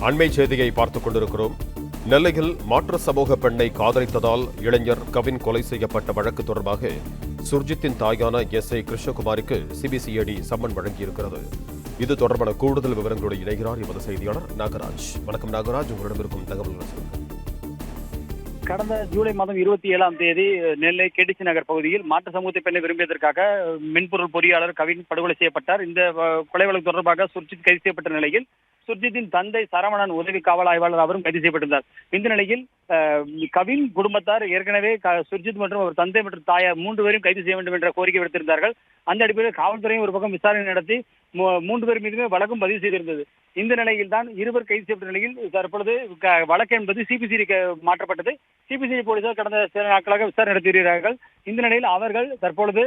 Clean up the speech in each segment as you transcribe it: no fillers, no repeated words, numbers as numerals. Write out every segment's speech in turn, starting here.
அண்மை செய்தியை பார்த்துக் கொண்டிருக்கிறோம். நெல்லையில் மாற்று சமூக பெண்ணை காதலித்ததால் இளைஞர் கவின் கொலை செய்யப்பட்ட வழக்கு தொடர்பாக சுர்ஜித்தின் தாயான எஸ்.ஐ. கிருஷ்ணகுமாரிக்கு சிபிசிஐடி சம்மன் வழங்கியிருக்கிறது. இது தொடர்பான கூடுதல் விவரங்களோடு இணைகிறார் எமது செய்தியாளர் நாகராஜ். வணக்கம் நாகராஜ், உங்களிடம் இருக்கும் தகவல்கள். கடந்த ஜூலை மாதம் 27ஆம் தேதி நெல்லை கேடிசி நகர் பகுதியில் மாற்று சமூகத்தை பெண்ணை விரும்பியதற்காக மென்பொருள் பொறியாளர் கவின் படுகொலை செய்யப்பட்டார். இந்த கொலை வழக்கு தொடர்பாக சுர்ஜித் கைது செய்யப்பட்ட நிலையில் சுர்ஜித்தின் தந்தை சரவணன் உதவி காவல் ஆய்வாளர் அவரும் கைது செய்யப்பட்டிருந்தார். இந்த நிலையில் கவின் குடும்பத்தார் ஏற்கனவே சுர்ஜித் மற்றும் அவர் தந்தை மற்றும் தாயார் 3 பேரும் கைது செய்ய வேண்டும் என்ற கோரிக்கை விடுத்திருந்தார்கள். அந்த அடிப்படையில் காவல்துறையும் ஒரு பக்கம் விசாரணை நடத்தி 3 பேர் மீதுமே வழக்கும் பதிவு செய்திருந்தது. இந்த நிலையில் தான் இருவர் கைது செய்யப்பட்ட நிலையில் தற்பொழுது வழக்கு என்பது சிபிசிஐடிக்கு மாற்றப்பட்டது. சிபிசிஐடி போலீசார் கடந்த சில நாட்களாக விசாரணை நடத்தி வருகிறார்கள். இந்த நிலையில் அவர்கள் தற்பொழுது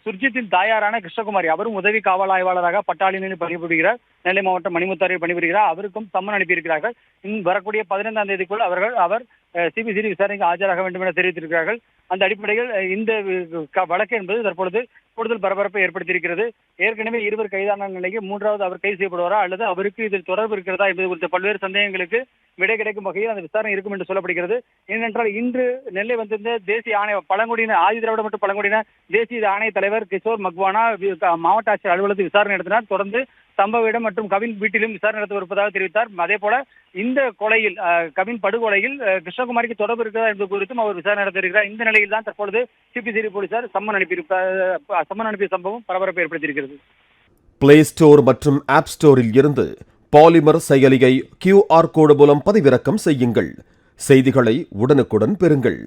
சுர்ஜித்தின் தாயாரான கிருஷ்ணகுமாரி அவரும் உதவி காவல் ஆய்வாளராக பட்டாளியில் பணிபுரிகிறார். நெல்லை மாவட்டம் மணிமுத்தாரில் பணிபுரிகிறார். அவருக்கும் சம்மன் அனுப்பியிருக்கிறார்கள். வரக்கூடிய 15ஆம் தேதிக்குள் அவர் சிபிசிஐடி விசாரணைக்கு ஆஜராக வேண்டும் என தெரிவித்திருக்கிறார்கள். அந்த அடிப்படையில் இந்த வழக்கு என்பது தற்பொழுது கூடுதல் பரபரப்பை ஏற்படுத்தியிருக்கிறது. ஏற்கனவே இருவர் கைதான நிலையில் 3வது அவர் கைது செய்யப்படுவாரா அல்லது அவருக்கு இதில் தொடர்பு இருக்கிறதா என்பது குறித்த பல்வேறு சந்தேகங்களுக்கு விடை கிடைக்கும் வகையில் அந்த விசாரணை இருக்கும் என்று சொல்லப்படுகிறது. ஏனென்றால் இன்று நெல்லை வந்திருந்த தேசிய ஆணைய பழங்குடியின ஆதிதிராவிட மற்றும் பழங்குடியின தேசிய ஆணைய தலைவர் கிஷோர் மக்வானா மாவட்ட ஆட்சியர் அலுவலகத்தில் விசாரணை நடத்தினார். தொடர்ந்து சம்பவ இடம் மற்றும் கவின் வீட்டிலும் விசாரணை நடத்தவிருப்பதாக தெரிவித்தார். அதே போல இந்த கொலையில் கவின் படுகொலையில் கிருஷ்ணகுமாரிக்கு தொடர்பு இருக்கிறதா என்பது குறித்தும் அவர் விசாரணை நடத்தியிருக்கிறார். இந்த நிலையில் தான் தற்பொழுது சிபிசிஐடி போலீசார் சம்மன் அனுப்பிய சம்பவம் பரபரப்பை ஏற்படுத்தியிருக்கிறது. பிளே ஸ்டோர் மற்றும் ஆப் ஸ்டோரில் இருந்து பாலிமர் செயலியை QR கோடு மூலம் பதிவிறக்கம் செய்யுங்கள். செய்திகளை உடனுக்குடன் பெறுங்கள்.